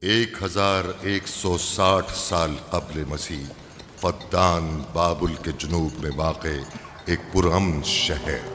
1160 साल कब्ल मसीह फद्दान बाबुल के जुनूब में वाक़े एक पुरअमन शहर।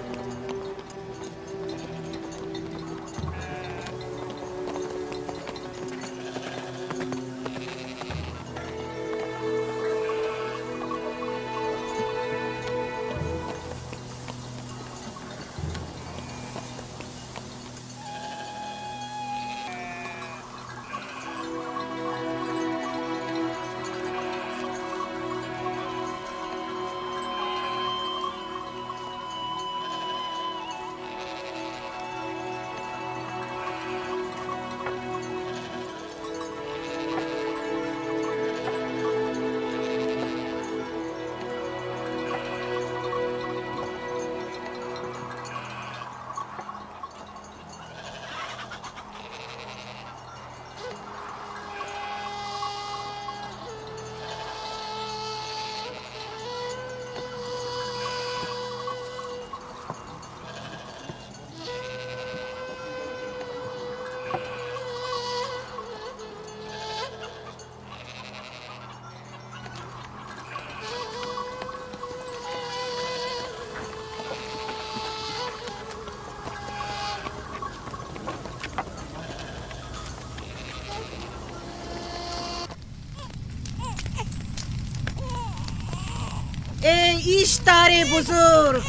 इश्तारे बुजुर्ग,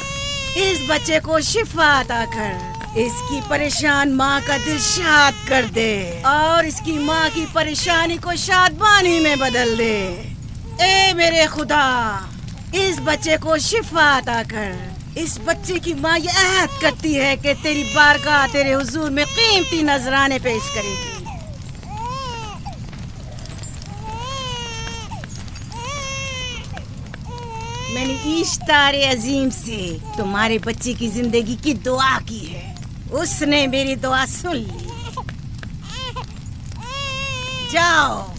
इस बच्चे को शिफा अता कर, इसकी परेशान माँ का दिल शाद कर दे और इसकी माँ की परेशानी को शादबानी में बदल दे। ए मेरे खुदा, इस बच्चे को शिफा अता कर। इस बच्चे की माँ ये अहद करती है कि तेरी बारगाह तेरे हुजूर में कीमती नजराने पेश करेगी। मैंने इश्तारे अजीम से तुम्हारे बच्चे की जिंदगी की दुआ की है, उसने मेरी दुआ सुन ली। जाओ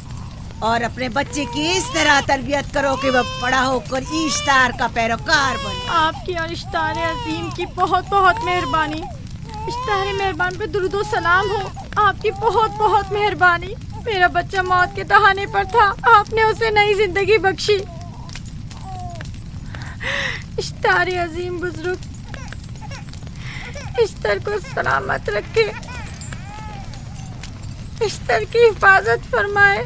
और अपने बच्चे की इस तरह तरबियत करो कि वह बड़ा होकर इश्तार का पैरोकार बने। आपकी और इश्तारे अजीम की बहुत बहुत मेहरबानी। इश्तारे मेहरबान पे दुरूद सलाम हो। आपकी बहुत बहुत मेहरबानी। मेरा बच्चा मौत के दहाने पर था, आपने उसे नई जिंदगी बख्शी। इश्तारे अजीम बुजुर्ग, इश्तर को सलामत रखे, इश्तर की हिफाजत फरमाए।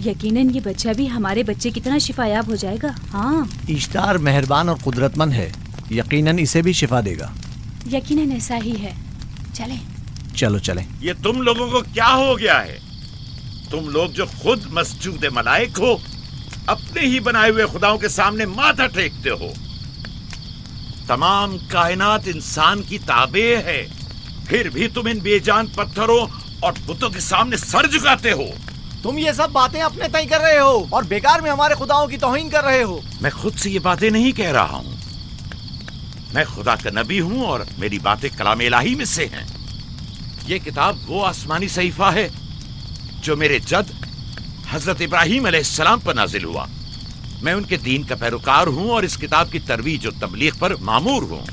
यकीनन ये बच्चा भी हमारे बच्चे की तरह शिफायाब हो जाएगा। हाँ, इश्तार मेहरबान और कुदरतमंद है, यकीनन इसे भी शिफा देगा। यकीनन ऐसा ही है। चलें। चलो चलें। ये तुम लोगों को क्या हो गया है? तुम लोग जो खुद मस्जूद मलाइक हो, अपने ही बनाए हुए खुदाओं के सामने माथा टेकते हो। तमाम कायनात इंसान की ताबे है, फिर भी तुम इन बेजान पत्थरों और बुतों के सामने सर झुकाते हो। तुम ये सब बातें अपने तय कर रहे हो और बेकार में हमारे खुदाओं की तौहीन कर रहे हो। मैं खुद से ये बातें नहीं कह रहा हूँ। मैं खुदा का नबी हूँ और मेरी बातें कलाम इलाही में से हैं। ये किताब वो आसमानी सहीफा है जो मेरे जद हजरत इब्राहीम अलैहिस्सलाम पर नाजिल हुआ। मैं उनके दीन का पैरोकार हूँ और इस किताब की तरवीज और तबलीग पर मामूर हूँ।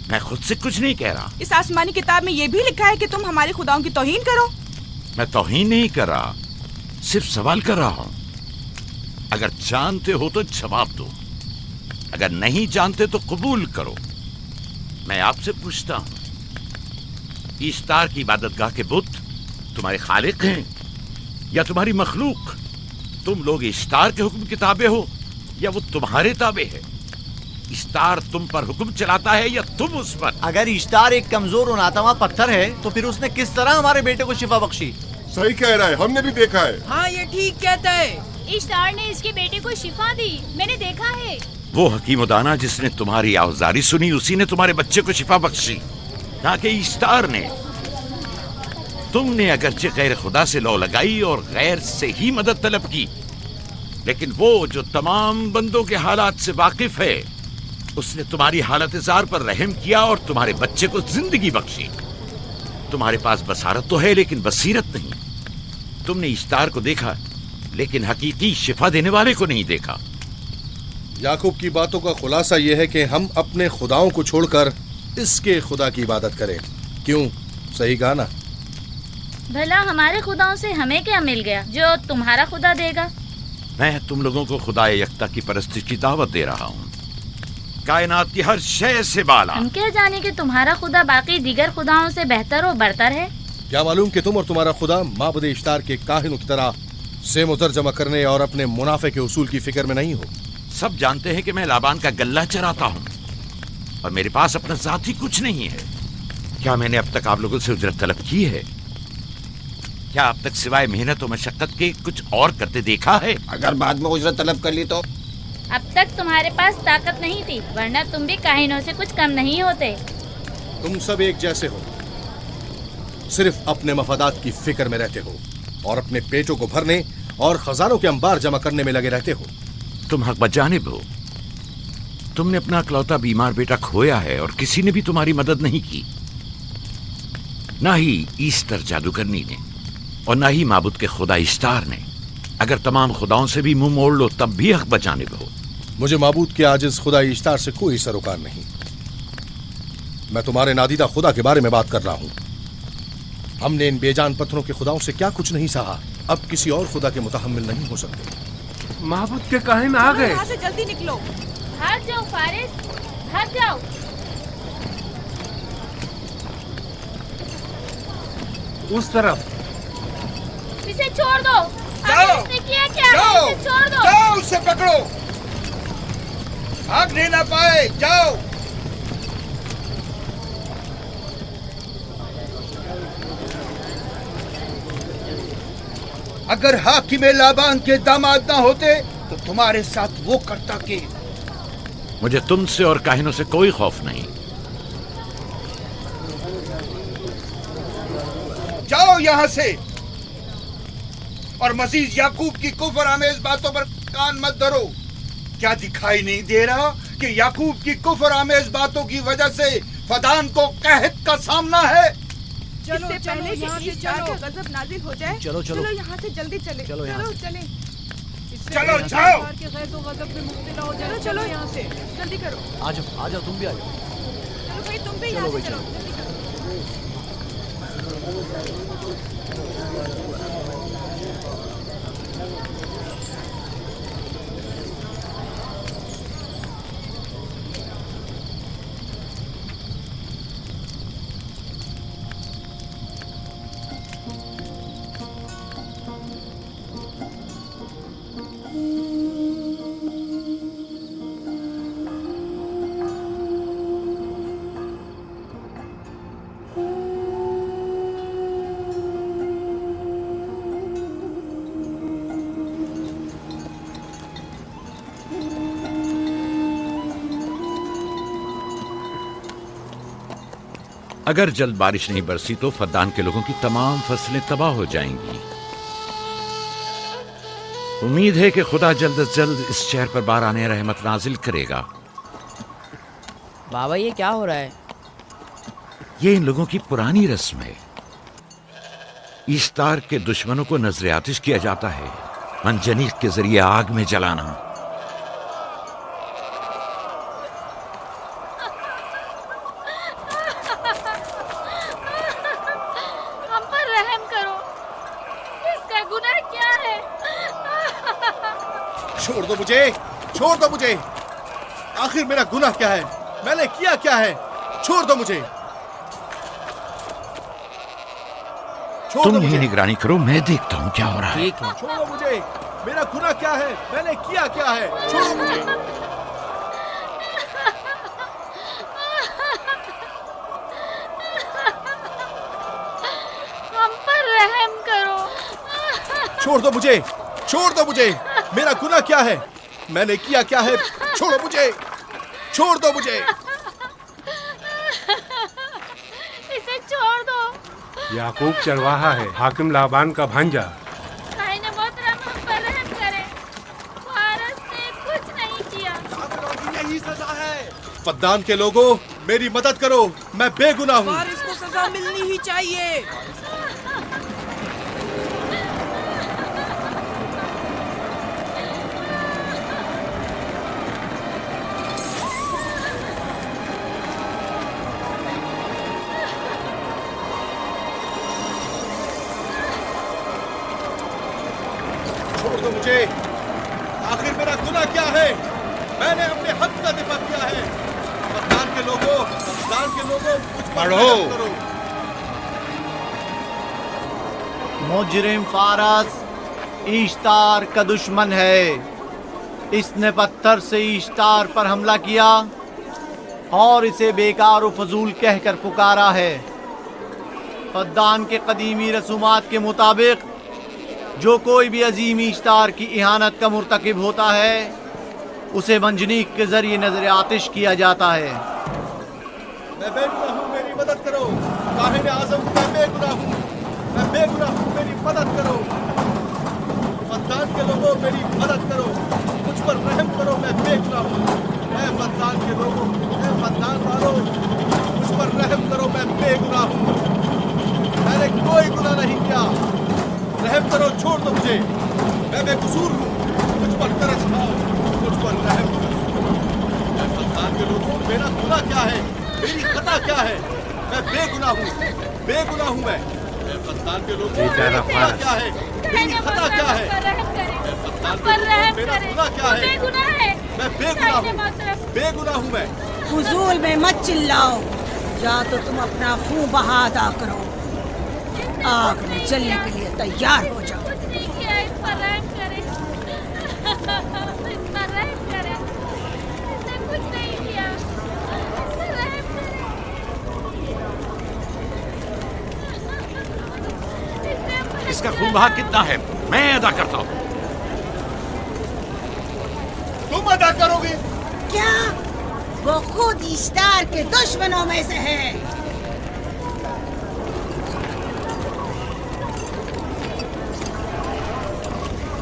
मैं खुद से कुछ नहीं कह रहा। इस आसमानी किताब में ये भी लिखा है कि तुम हमारे खुदाओं की तौहीन करो। मैं तौहीन नहीं कर रहा, सिर्फ सवाल कर रहा हूँ। अगर जानते हो तो जवाब दो, अगर नहीं जानते तो कबूल करो। मैं आपसे पूछता हूँ, इश्तार की इबादतगाह के बुत तुम्हारे खालिक हैं या तुम्हारी मखलूक? तुम लोग इश्तार के हुक्म किताबे हो या वो तुम्हारे ताबे है? इश्तार तुम पर हुक्म चलाता है या तुम उस पर? अगर इश्तार एक कमजोर और नातवा पत्थर है तो फिर उसने किस तरह हमारे बेटे को शिफा बख्शी? सही कह रहा है, हमने भी देखा है। हाँ, ये ठीक कहता है। इश्तार ने इसके बेटे को शिफा दी, मैंने देखा है। वो हकीम दाना जिसने तुम्हारी आवाज़ारी सुनी, उसी ने तुम्हारे बच्चे को शिफा बख्शी, ना कि इश्तार ने। तुमने अगरचे गैर खुदा से लौ लगाई और गैर से ही मदद तलब की, लेकिन वो जो तमाम बंदों के हालात से वाकिफ है, उसने तुम्हारी हालत ज़ार पर रहम किया और तुम्हारे बच्चे को जिंदगी बख्शी। तुम्हारे पास बसारत तो है लेकिन बसीरत नहीं। तुमने इश्तार को देखा लेकिन हकीकी शिफा देने वाले को नहीं देखा। याकूब की बातों का खुलासा यह है कि हम अपने खुदाओं को छोड़कर इसके खुदा की इबादत करें। क्यों, सही कहा ना? भला हमारे खुदाओं से हमें क्या मिल गया जो तुम्हारा खुदा देगा? मैं तुम लोगों को खुदा यकता की परस्ती की दावत दे रहा हूँ, कायनात की हर शय से बाला। हम क्या जाने कि तुम्हारा खुदा बाकी दीगर खुदाओं से बेहतर और बरतर है? क्या मालूम कि तुम और तुम्हारा खुदा माबुद इश्तार के काहिनों की तरह सेम उज़र जमा करने और अपने मुनाफे के उसूल की फिक्र में नहीं हो। सब जानते हैं कि मैं लाबान का गल्ला चराता हूँ और मेरे पास अपना जाती कुछ नहीं है। क्या मैंने अब तक आप लोगों से उजरत तलब की है? क्या अब तक सिवाय मेहनत और मशक्कत के कुछ और करते देखा है? अगर बाद में उजरत तलब कर ली तो? अब तक तुम्हारे पास ताकत नहीं थी, वरना तुम भी काहिनों से कुछ कम नहीं होते। तुम सब एक जैसे हो, सिर्फ अपने मफादात की फिक्र में रहते हो और अपने पेटों को भरने और खजानों के अंबार जमा करने में लगे रहते हो। तुम हक बजानिब हो। तुमने अपना इकलौता बीमार बेटा खोया है और किसी ने भी तुम्हारी मदद नहीं की, ना ही ईस्टर जादूगरनी ने और ना ही माबुद के खुदा इश्तार ने। अगर तमाम खुदाओं से भी मुंह मोड़ लो तब भी हक बजानिब हो। मुझे माबूद के आजिज खुदा इश्तार से कोई सरोकार नहीं। मैं तुम्हारे नादीदा खुदा के बारे में बात कर रहा हूँ। हमने इन बेजान पत्थरों के खुदाओं से क्या कुछ नहीं सहा, अब किसी और खुदा के मुतहम्मिल नहीं हो सकते। माबूद के काहिन आ गए। यहाँ से जल्दी निकलो। भाग जाओ फारिस, भाग जाओ। उस तरफ। इसे छोड़ दो। जाओ, इसने किया क्या? जाओ, इसे छोड़ दो। जाओ, उसे पकड़ो, भागने ना पाए। जाओ। अगर हाकिम लाबान के दामाद ना होते तो तुम्हारे साथ वो करता कि। मुझे तुमसे और काहिनों से कोई खौफ नहीं। जाओ यहाँ से और मजीद याकूब की कुफर आमेज बातों पर कान मत धरो। क्या दिखाई नहीं दे रहा कि याकूब की कुफर आमेज बातों की वजह से फदान को कहत का सामना है? चलो पहले यहाँ से चलो, गजब नाजिल हो जाए। चलो चलो चलो यहाँ से जल्दी चले। चलो यहाँ से। चले। चलो जाओ। चलो चलो यहाँ से जल्दी करो। आ जाओ तुम भी आ जाओ। चलो भाई तुम भी यहाँ से चलो, जल्दी करो। अगर जल्द बारिश नहीं बरसी तो फद्दान के लोगों की तमाम फसलें तबाह हो जाएंगी। उम्मीद है कि खुदा जल्द से जल्द इस शहर पर बाराने रहमत नाजिल करेगा। बाबा ये क्या हो रहा है? ये इन लोगों की पुरानी रस्म है। ईस्तार के दुश्मनों को नजर आतिश किया जाता है, मंजनीक के जरिए आग में जलाना। हम पर रहम करो, इसका गुनाह क्या है? छोड़ दो मुझे, छोड़ दो मुझे। आखिर मेरा गुनाह क्या है? मैंने किया क्या है? छोड़ दो मुझे। तुम ही निगरानी करो, मैं देखता हूँ क्या हो रहा है। ठीक है। छोड़ो मुझे। मेरा गुनाह क्या है? मैंने किया क्या है? छोड़ो मुझे। हम पर रहम करो। छोड़ दो मुझे, छोड़ दो मुझे। मेरा गुनाह क्या है? मैंने किया क्या है? छोड़ो मुझे, छोड़ दो मुझे। इसे छोड़ दो। याकूब चरवाहा है, हाकिम लाबान का भांजा। खाइने मोहतरम हम पर रहम करे। फारस ने कुछ नहीं किया। यही सजा है। फद्दान के लोगों, मेरी मदद करो, मैं बेगुनाह हूँ। फारिस को सजा मिलनी ही चाहिए। छोड़ दो मुझे। आखिर मेरा गुनाह क्या है? मैंने अपने हक का दिफा किया है। फद्दान के लोगों मुझ पर रहम करो। मुजरिम फारस ईश्तार का दुश्मन है। इसने पत्थर से ईश्तार पर हमला किया और इसे बेकार और फजूल कहकर पुकारा है। फद्दान के कदीमी रसूमात के मुताबिक जो कोई भी अजीम ईश्तार की इहानत का मुर्तकिब होता है उसे मंजनीक के जरिए नजर आतिश किया जाता है। मैं बेगुनाह हूँ, मेरी मदद करो। काहिर आज़म, मैं बेगुनाह हूँ, मैं बेगुनाह हूँ, मेरी मदद करो। फद्दान के लोगों, मेरी मदद करो, मुझ पर रहम करो, मैं बेगुनाह हूँ। मैं फद्दान के लोगों, मैं फद्दान वालों, मुझ पर रहम करो, मैं बेगुनाह हूँ। मैंने कोई गुनाह नहीं किया, रहम करो, छोड़ दो मुझे। मैं बेकसूर हूँ, मुझ पर तरस खाओ, मुझ पर रहम करो। मैं फद्दान के लोगों, मेरा गुनाह क्या है? मेरी खता क्या है? मैं बेगुनाह हूँ, बेगुनाह हूँ मैं फद्दान के लोगों, मेरा गुनाह क्या है? मेरी खता क्या है? मैं फद्दान के लोगों, मेरा गुनाह क्या है? मैं बेगुनाह हूँ, बेगुनाह हूँ मैं। फुजूल में मत चिल्लाओ, या तो तुम अपना खून बहा अदा करो, आग में जलने के लिए तैयार हो जाओ। कुछ नहीं किया, इस पर रहम करें, इस पर रहम करें, इसने कुछ नहीं किया, इस पर रहम करें। इसका खून बहा कितना है मैं अदा करता हूँ। तुम अदा करोगे? क्या? वो खुद ईश्तार के दुश्मनों में से है।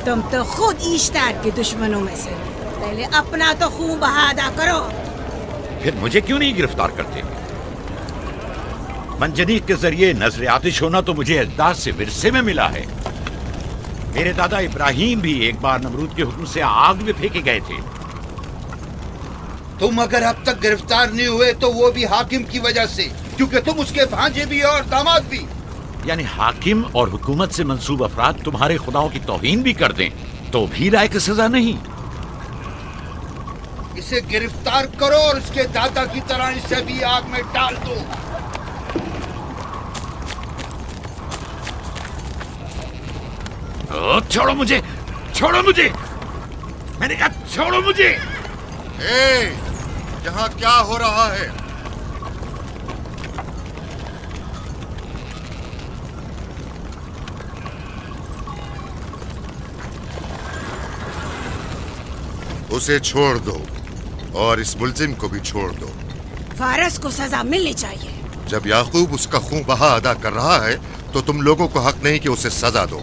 तुम तो खुद ईश्तार के दुश्मनों में से। पहले अपना तो खून बहा अदा करो। फिर मुझे क्यों नहीं गिरफ्तार करते? मंजनीक के जरिए नजर आतिश होना तो मुझे अजदाद से विरसे में मिला है। मेरे दादा इब्राहिम भी एक बार नमरूद के हुक्म से आग में फेंके गए थे। तुम अगर अब तक गिरफ्तार नहीं हुए तो वो भी हाकिम की वजह से, क्योंकि तुम उसके भांजे भी और दामाद भी। यानी हाकिम और हुकूमत से मंसूब अफराद तुम्हारे खुदाओं की तौहीन भी कर दें तो भी लायक सजा नहीं। इसे गिरफ्तार करो और इसके दादा की तरह इसे भी आग में डाल दो। छोड़ो मुझे, छोड़ो मुझे, मैंने कहा छोड़ो मुझे। यहाँ क्या हो रहा है? उसे छोड़ दो और इस मुल्जिम को भी छोड़ दो। फारस को सजा मिलनी चाहिए। जब याकूब उसका खून बहा अदा कर रहा है तो तुम लोगों को हक नहीं कि उसे सजा दो।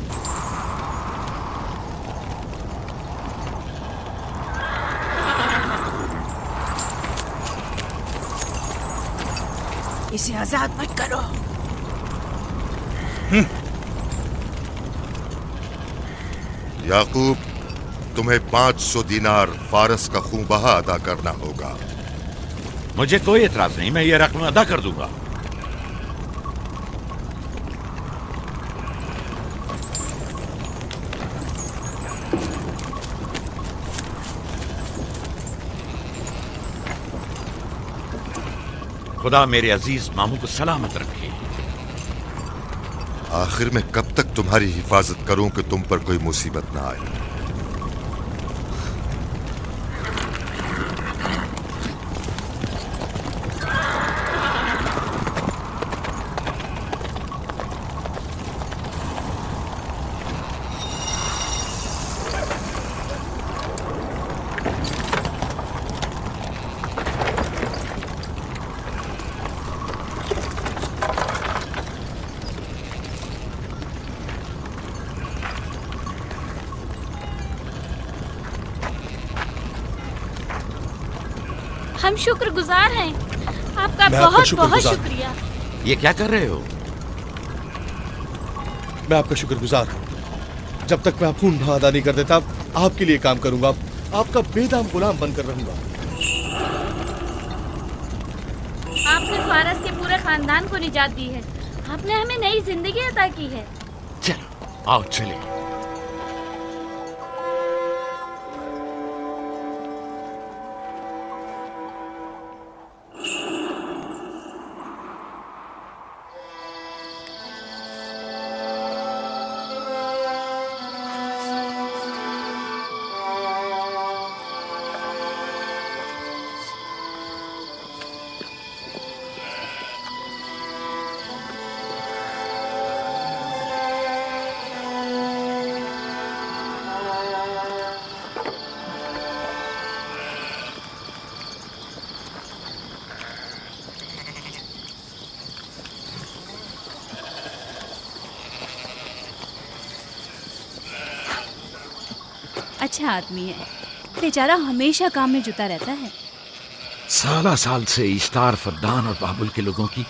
इसे आजाद मत करो। याकूब, तुम्हें 500 दीनार फारस का खून बहा अदा करना होगा। मुझे कोई एतराज नहीं, मैं ये रकम अदा कर दूंगा। खुदा मेरे अजीज मामू को सलामत रखे। आखिर में कब तक तुम्हारी हिफाजत करूं कि तुम पर कोई मुसीबत ना आए? हम शुक्रगुजार हैं आपका, बहुत बहुत शुक्रिया। ये क्या कर रहे हो? मैं आपका शुक्रगुजार हूँ। जब तक मैं खून बहा अदा नहीं कर देता आपके लिए काम करूंगा, आपका बेदाम गुलाम बनकर रहूंगा। आपने फारस के पूरे खानदान को निजात दी है, आपने हमें नई जिंदगी अता की है। चलो आओ चले। अच्छा आदमी है, बेचारा हमेशा काम में जुटा रहता है। साल से इश्तार, फद्दान और बाबुल के लोगों की